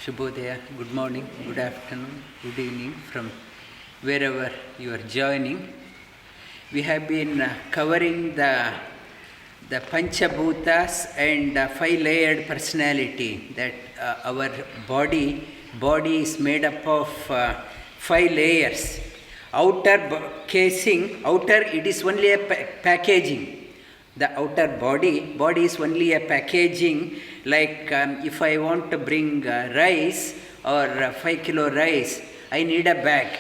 Shubhodaya, good morning, good afternoon, good evening from wherever you are joining. We have been covering the Panchabhutas and five-layered personality, that our body is made up of five layers. Outer casing, it is only a packaging. The outer body is only a packaging. Like if I want to bring rice or 5 kilo rice, I need a bag.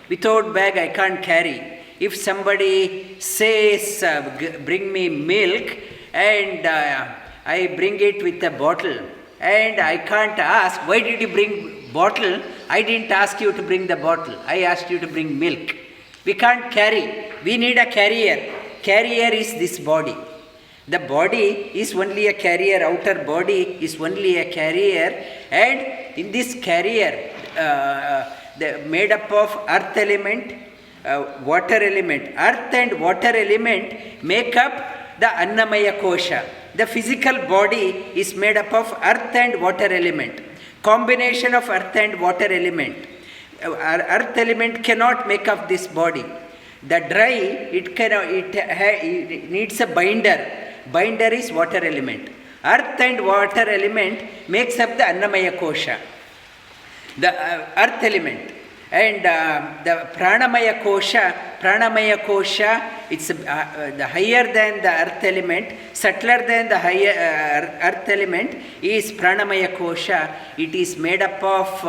Without bag, I can't carry. If somebody says, bring me milk, and I bring it with a bottle, and I can't ask, why did you bring bottle? I didn't ask you to bring the bottle. I asked you to bring milk. We can't carry. We need a carrier. Carrier is this body. The body is only a carrier, outer body is only a carrier, and in this carrier, made up of earth element, water element. Earth and water element make up the Annamaya Kosha. The physical body is made up of earth and water element. Combination of earth and water element. Earth element cannot make up this body. The dry, it needs a binder. Binder is water element. Earth and water element makes up the Annamaya Kosha. The earth element. And the Pranamaya Kosha, it's the higher than the earth element, subtler than the higher earth element is Pranamaya Kosha. It is made up of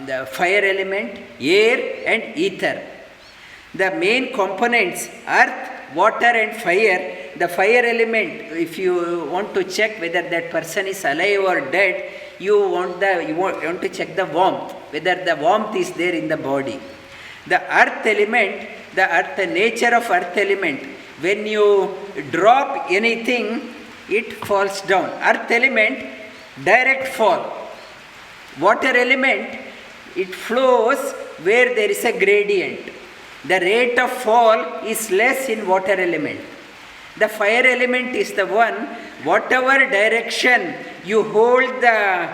the fire element, air and ether. The main components, earth, water and fire. The fire element, if you want to check whether that person is alive or dead, you want to check the warmth, whether the warmth is there in the body. The earth element, the nature of earth element, when you drop anything, it falls down. Earth element, direct fall. Water element, it flows where there is a gradient. The rate of fall is less in water element. The fire element is the one, whatever direction you hold the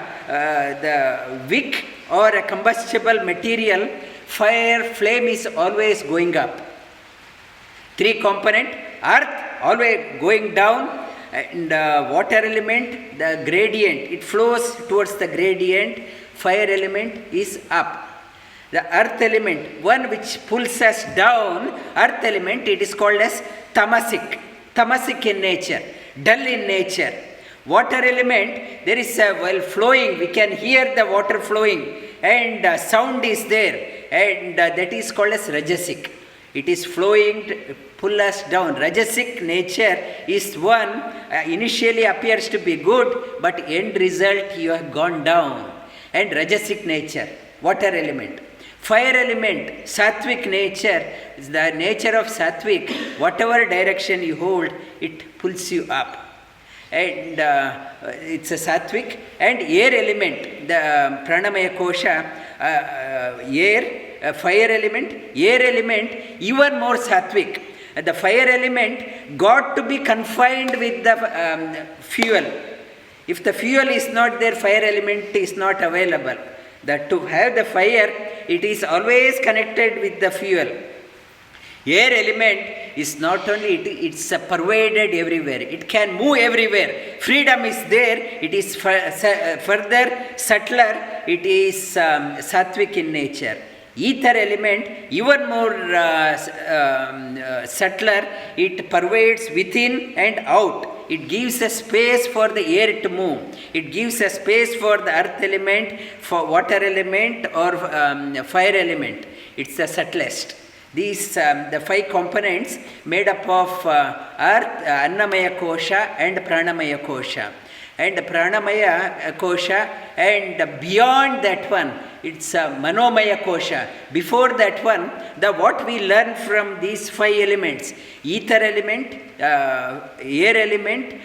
wick or a combustible material, fire flame is always going up. Three component, earth always going down, and water element, the gradient, it flows towards the gradient, fire element is up. The earth element, one which pulls us down, earth element, it is called as tamasic. Tamasic in nature, dull in nature. Water element, there is while flowing, we can hear the water flowing, and sound is there, and that is called as rajasic. It is flowing to pull us down. Rajasic nature is one, initially appears to be good, but end result you have gone down. And rajasic nature, water element. Fire element, sattvic nature, is the nature of sattvic. Whatever direction you hold, it pulls you up. And it's a sattvic. And air element, the Pranamaya Kosha, fire element, even more sattvic. The fire element got to be confined with the fuel. If the fuel is not there, fire element is not available. That to have the fire, it is always connected with the fuel. Air element is not only, it's pervaded everywhere. It can move everywhere. Freedom is there. It is further subtler. It is sattvic in nature. Ether element, even more subtler. It pervades within and out. It gives a space for the air to move. It gives a space for the earth element, for water element or fire element. It's the subtlest. These, the five components made up of earth, Annamaya Kosha and Pranamaya Kosha. And Pranamaya Kosha, and beyond that one, it's Manomaya Kosha. Before that one, what we learn from these five elements, ether element, air element,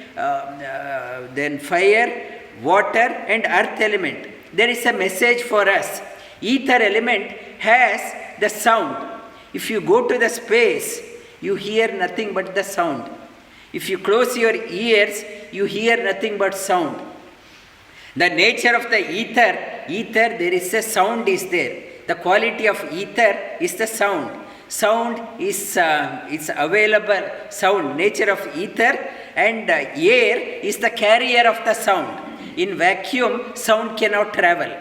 then fire, water and earth element. There is a message for us. Ether element has the sound. If you go to the space, you hear nothing but the sound. If you close your ears, you hear nothing but sound. The nature of the ether there is a sound is there. The quality of ether is the sound. Sound is available, sound, nature of ether, and air is the carrier of the sound. In vacuum, sound cannot travel.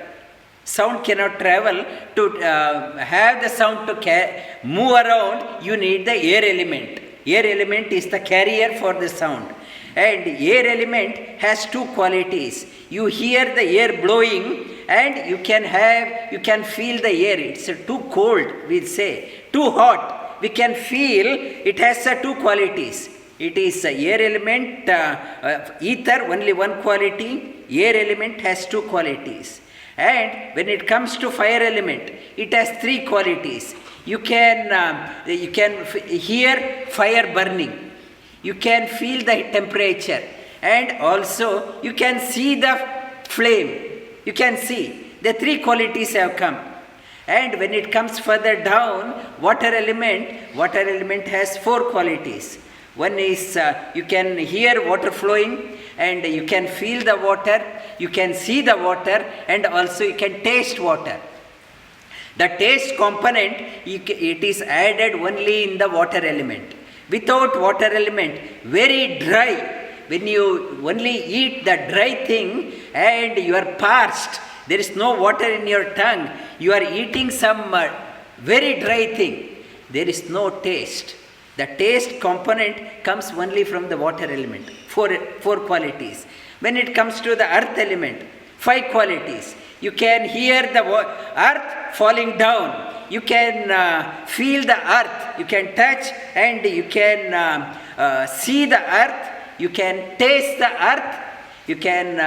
Sound cannot travel. To have the sound to move around, you need the air element. Air element is the carrier for the sound. And air element has two qualities. You hear the air blowing and you can feel the air. It's too cold, we'll say. Too hot, we can feel. It has two qualities. It is air element, ether, only one quality. Air element has two qualities. And when it comes to fire element, it has three qualities. You can hear fire burning. You can feel the temperature, and also you can see the flame. You can see the three qualities have come. And when it comes further down, water element has four qualities. One is you can hear water flowing, and you can feel the water, you can see the water, and also you can taste water. The taste component, it is added only in the water element. Without water element, very dry. When you only eat the dry thing and you are parched, there is no water in your tongue, you are eating some very dry thing, there is no taste. The taste component comes only from the water element, four qualities. When it comes to the earth element, 5 qualities. You can hear the earth falling down. You can feel the earth. You can touch and you can see the earth. You can taste the earth. You can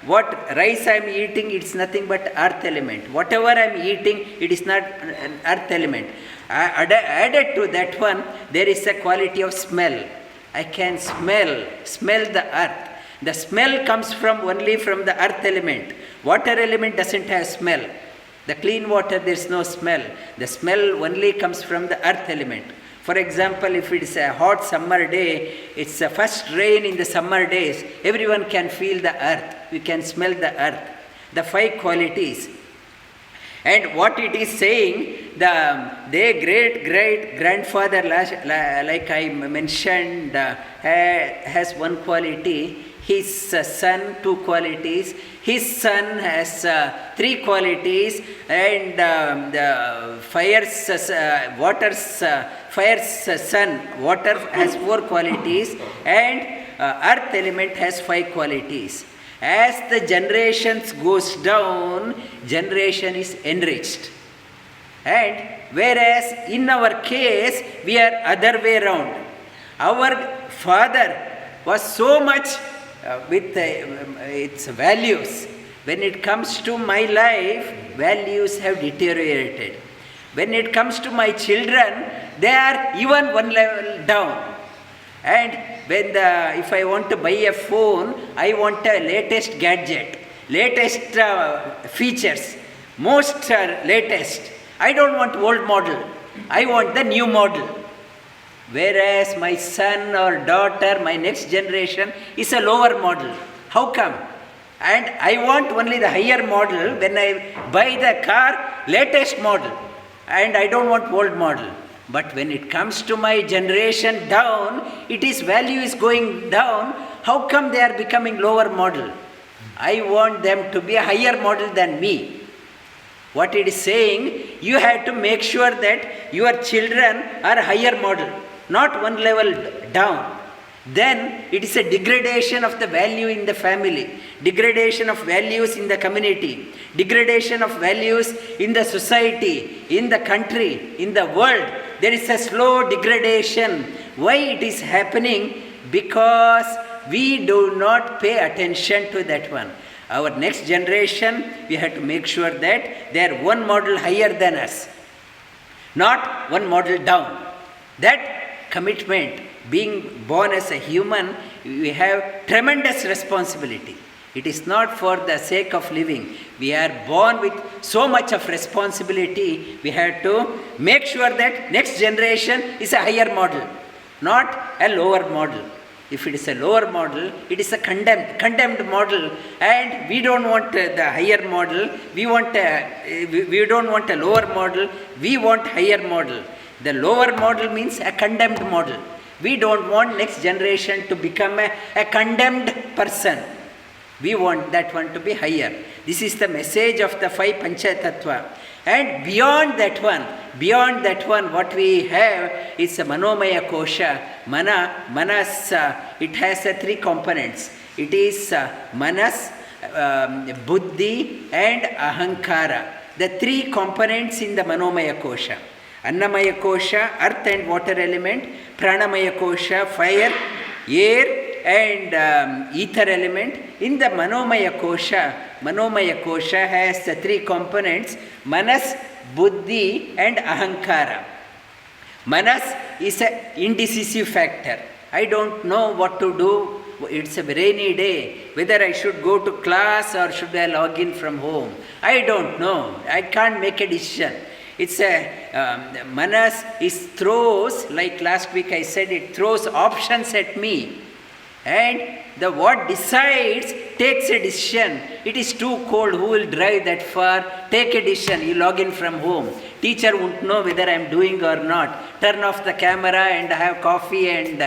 what rice I am eating, it's nothing but earth element. Whatever I am eating, it is not an earth element. Added to that one, there is a quality of smell. I can smell the earth. The smell comes only from the earth element. Water element doesn't have smell. The clean water, there is no smell. The smell only comes from the earth element. For example, if it is a hot summer day, it's the first rain in the summer days, everyone can feel the earth. You can smell the earth. The 5 qualities. And what it is saying, their great grandfather, like I mentioned, has one quality. His son 2 qualities. His son has 3 qualities, and the fire's son, water has 4 qualities, and earth element has 5 qualities. As the generations goes down, generation is enriched. And whereas in our case, we are other way around. Our father was so much with its values. When it comes to my life, values have deteriorated. When it comes to my children, they are even one level down. And if I want to buy a phone, I want a latest gadget, latest features, most latest. I don't want old model. I want the new model. Whereas my son or daughter, my next generation, is a lower model. How come? And I want only the higher model. When I buy the car, latest model. And I don't want old model. But when it comes to my generation down, value is going down. How come they are becoming lower model? I want them to be a higher model than me. What it is saying, you have to make sure that your children are higher model, not one level down. Then it is a degradation of the value in the family, degradation of values in the community, degradation of values in the society, in the country, in the world. There is a slow degradation. Why it is happening? Because we do not pay attention to that one. Our next generation, we have to make sure that they are one model higher than us, not one model down. That commitment, being born as a human, we have tremendous responsibility. It is not for the sake of living. We are born with so much of responsibility. We have to make sure that next generation is a higher model, not a lower model. If it is a lower model, it is a condemned model, and we don't want the higher model. We don't want a lower model. We want higher model. The lower model means a condemned model. We don't want next generation to become a condemned person. We want that one to be higher. This is the message of the 5 Pancha Tattva. And beyond that one, what we have is a Manomaya Kosha. Manas, it has 3 components. It is Manas, Buddhi and Ahankara. The 3 components in the Manomaya Kosha. Annamaya Kosha, earth and water element. Pranamaya Kosha, fire, air and ether element. In the Manomaya Kosha has the 3 components: Manas, Buddhi and Ahankara. Manas is an indecisive factor. I don't know what to do. It's a rainy day. Whether I should go to class or should I log in from home. I don't know. I can't make a decision. It's a Manas throws, like last week I said, it throws options at me. And the what decides takes a decision. It is too cold. Who will drive that far? Take a decision. You log in from home. Teacher won't know whether I am doing or not. Turn off the camera and have coffee and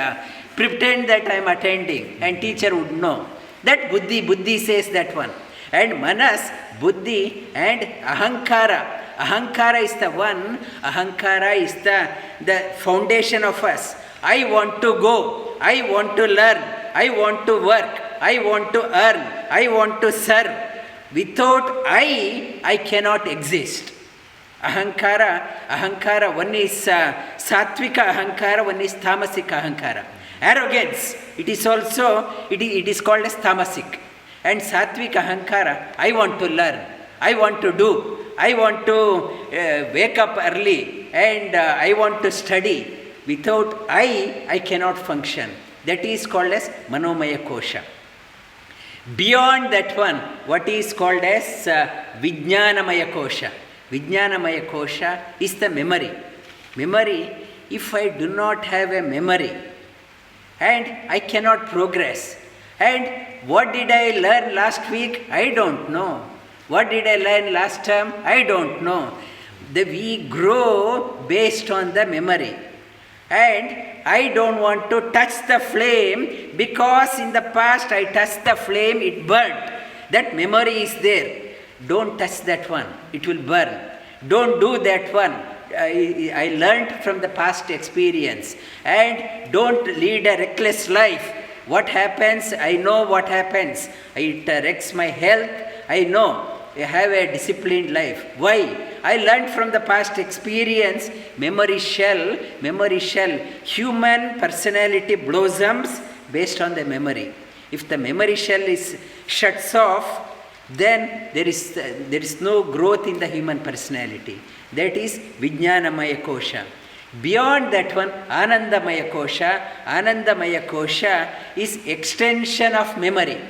pretend that I am attending. And teacher would know. That Buddhi says that one. And Manas, Buddhi and Ahankara. Ahankara is the one. Ahankara is the foundation of us. I want to go. I want to learn. I want to work. I want to earn. I want to serve. Without I cannot exist. Ahankara, one is Sattvika Ahankara, one is Tamasika Ahankara. Arrogance, it is called as Tamasic. And Sattvika Ahankara, I want to learn. I want to do. I want to wake up early and I want to study. Without I cannot function. That is called as Manomaya Kosha. Beyond that one, what is called as Vijnanamaya Kosha. Vijnanamaya Kosha is the memory. Memory, if I do not have a memory and I cannot progress. And what did I learn last week? I don't know. What did I learn last term? I don't know. We grow based on the memory. And I don't want to touch the flame because in the past I touched the flame, it burned. That memory is there. Don't touch that one, it will burn. Don't do that one. I learned from the past experience. And don't lead a reckless life. What happens? I know what happens. It wrecks my health. I know. I have a disciplined life. Why? I learned from the past experience. Memory shell. Human personality blossoms based on the memory. If the memory shell shuts off, then there is no growth in the human personality. That is Vijnanamaya Kosha. Beyond that one, Anandamaya Kosha. Anandamaya Kosha is extension of memory.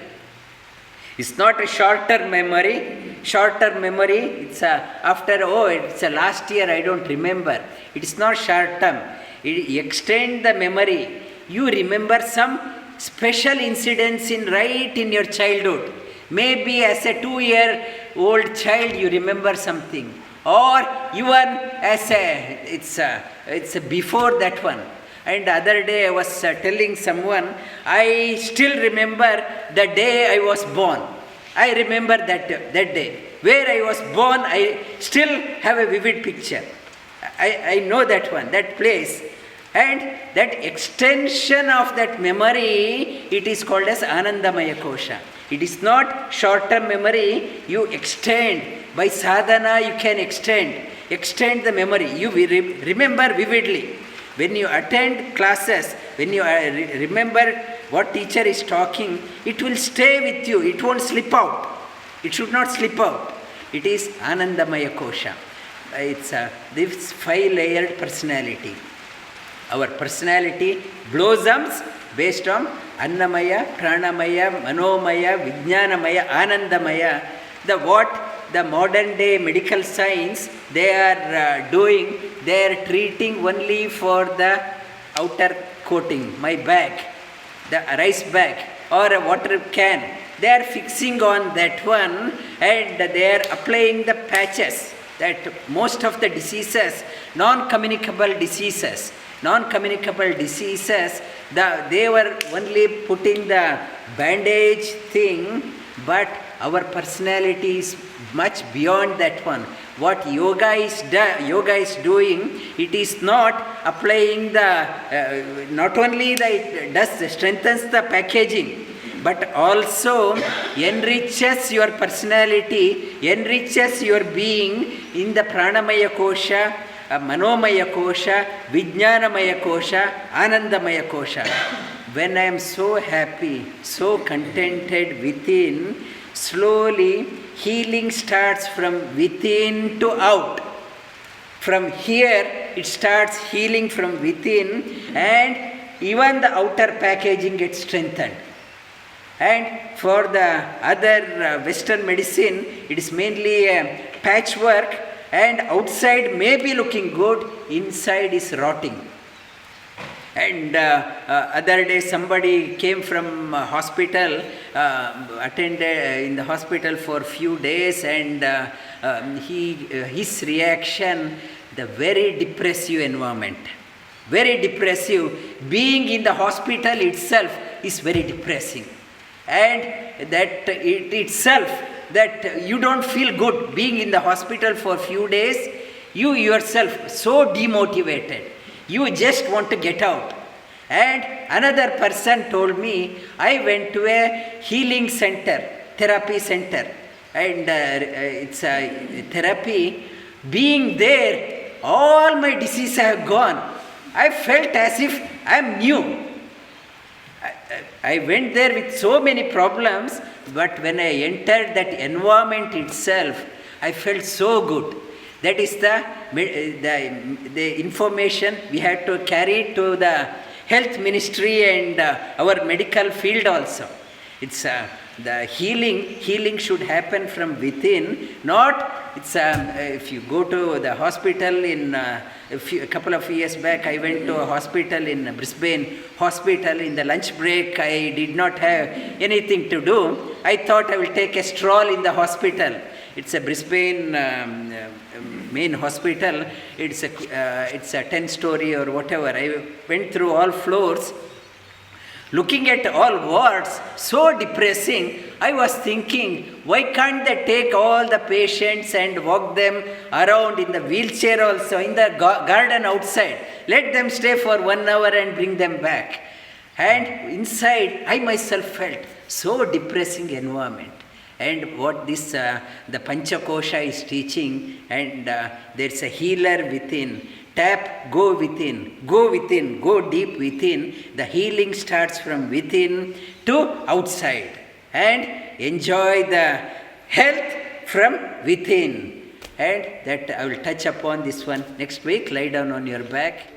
It's not a short-term memory. Short-term memory, it's it's a last year, I don't remember. It's not short-term. Extend the memory. You remember some special incidents right in your childhood. Maybe as a 2-year-old child, you remember something. Or even as it's before that one. And the other day I was telling someone, I still remember the day I was born. I remember that day. Where I was born, I still have a vivid picture. I know that one, that place. And that extension of that memory, it is called as Anandamaya Kosha. It is not short-term memory, you extend. By sadhana, you can extend the memory. You remember vividly. When you attend classes, when you remember what teacher is talking, it will stay with you. It won't slip out. It should not slip out. It is Anandamaya Kosha. It's this 5-layered personality. Our personality blossoms based on Annamaya, Pranamaya, Manomaya, Vijnanamaya, Anandamaya. The modern day medical science, they are doing, they are treating only for the outer coating, my back. the rice bag or a water can. They are fixing on that one and they are applying the patches. That most of the diseases, non-communicable diseases, they were only putting the bandage thing, but our personality is much beyond that one. What yoga is doing, it is not applying the, not only it does strengthens the packaging, but also enriches your personality, enriches your being in the Pranamaya Kosha, Manomaya Kosha, Vijnanamaya Kosha, Anandamaya Kosha. When I am so happy, so contented within, slowly healing starts from within to out. From here, it starts healing from within, and even the outer packaging gets strengthened. And for the other Western medicine, it is mainly a patchwork, and outside may be looking good, inside is rotting. And other day somebody came from hospital, attended in the hospital for few days, and his reaction, the very depressive environment. Very depressive. Being in the hospital itself is very depressing. And that it itself, that you don't feel good being in the hospital for a few days, you yourself so demotivated, you just want to get out. And another person told me, I went to a healing center, therapy center, and it's a therapy. Being there, all my diseases have gone. I felt as if I am new. I went there with so many problems, but when I entered that environment itself, I felt so good. That is the information we had to carry to the health ministry and our medical field also. It's the healing should happen from within, not it's if you go to the hospital in a couple of years back, I went to a hospital in Brisbane hospital. In the lunch break, I did not have anything to do. I thought I will take a stroll in the hospital. It's a Brisbane main hospital. It's a 10-story or whatever. I went through all floors. Looking at all wards, so depressing, I was thinking, why can't they take all the patients and walk them around in the wheelchair also, in the garden outside? Let them stay for 1 hour and bring them back. And inside, I myself felt so depressing environment. And what this, the Panchakosha is teaching, and there's a healer within. Tap, go within, go deep within. The healing starts from within to outside. And enjoy the health from within. And that I will touch upon this one next week. Lie down on your back.